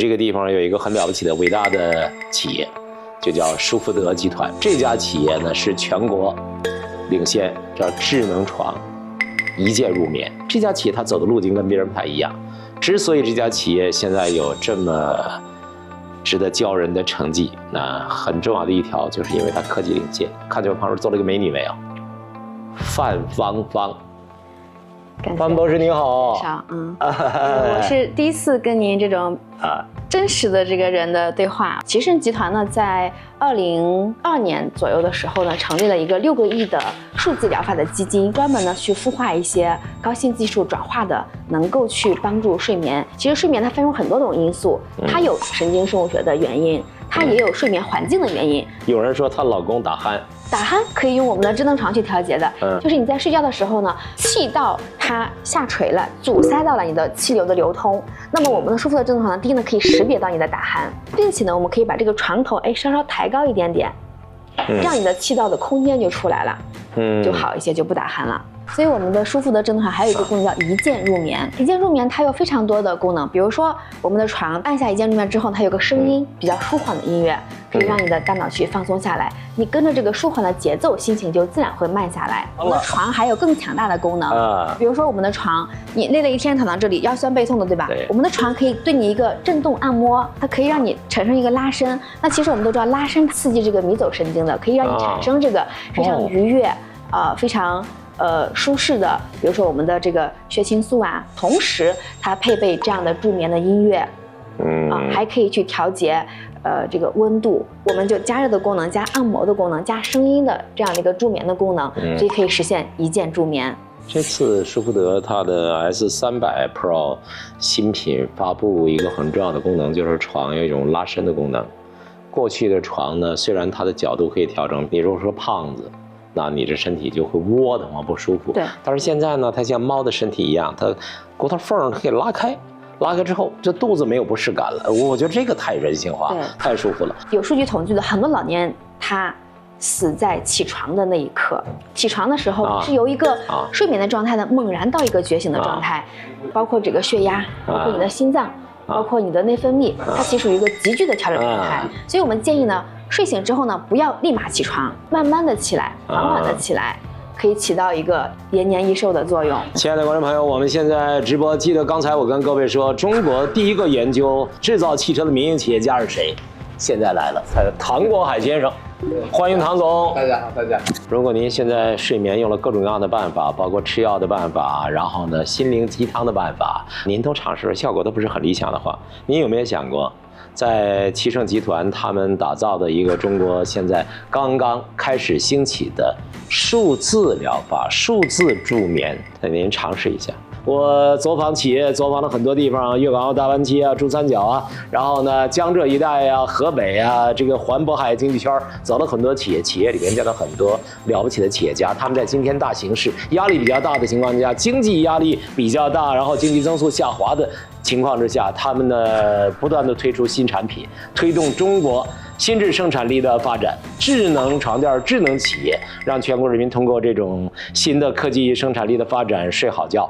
这个地方有一个很了不起的伟大的企业，就叫舒福德集团。这家企业呢是全国领先，叫智能床，一键入眠。这家企业它走的路径跟别人不太一样。之所以这家企业现在有这么值得骄人的成绩，那很重要的一条就是因为它科技领先。看见我旁边坐了一个美女没有？范芳芳。范博士您好，我是第一次跟您这种真实的这个人的对话。奇胜集团呢，在2022年左右的时候呢，成立了一个6个亿的数字疗法的基金，专门呢去孵化一些高新技术转化的，能够去帮助睡眠。其实睡眠它分成很多种因素，它有神经生物学的原因，它也有睡眠环境的原因。有人说她老公打鼾。打鼾可以用我们的智能床去调节的，就是你在睡觉的时候呢，气道它下垂了，阻塞到了你的气流的流通。那么我们的舒服的智能床呢，第一呢可以识别到你的打鼾，并且呢我们可以把这个床头稍稍抬高一点点，这样你的气道的空间就出来了，就好一些，就不打鼾了。所以我们的舒服的智能床还有一个功能叫一键入眠。一键入眠它有非常多的功能，比如说我们的床按下一键入眠之后，它有个声音比较舒缓的音乐，可以让你的大脑去放松下来。你跟着这个舒缓的节奏，心情就自然会慢下来。我们的床还有更强大的功能，比如说我们的床，你累了一天躺到这里，腰酸背痛的，对吧？我们的床可以对你一个震动按摩，它可以让你产生一个拉伸。那其实我们都知道，拉伸刺激这个迷走神经的，可以让你产生这个非常愉悦非常舒适的，比如说我们的这个血清素啊，同时它配备这样的助眠的音乐，还可以去调节这个温度，我们就加热的功能、加按摩的功能、加声音的这样的一个助眠的功能，所以可以实现一键助眠。这次舒福德它的 S300 Pro 新品发布一个很重要的功能，就是床有一种拉伸的功能。过去的床呢，虽然它的角度可以调整，你如果说胖子，那你这身体就会窝得慌不舒服。对。但是现在呢，它像猫的身体一样，它骨头缝它可以拉开，拉开之后，这肚子没有不适感了。我觉得这个太人性化，太舒服了。有数据统计的，很多老年人他死在起床的那一刻。起床的时候是由一个睡眠的状态呢，猛然到一个觉醒的状态，包括这个血压，包括你的心脏，包括你的内分泌，它其实属于一个急剧的调整状态。所以我们建议呢，睡醒之后呢，不要立马起床，慢慢的起来，缓缓的起来，可以起到一个延年益寿的作用。亲爱的观众朋友，我们现在直播，记得刚才我跟各位说，中国第一个研究制造汽车的民营企业家是谁？现在来了，唐国海先生，欢迎唐总。大家好，大家好。如果您现在睡眠用了各种各样的办法，包括吃药的办法，然后呢心灵鸡汤的办法，您都尝试了，效果都不是很理想的话，您有没有想过？在奇胜集团他们打造的一个中国现在刚刚开始兴起的数字疗法、数字助眠，您尝试一下。我走访企业，走访了很多地方，粤港澳大湾区啊、珠三角啊，然后呢江浙一带啊、河北啊，这个环渤海经济圈走了很多企业，企业里面见到很多了不起的企业家，他们在今天大形势压力比较大的情况下，经济压力比较大，然后经济增速下滑的情况之下，他们呢不断的推出新产品，推动中国新质生产力的发展，智能床垫、智能企业，让全国人民通过这种新的科技生产力的发展睡好觉。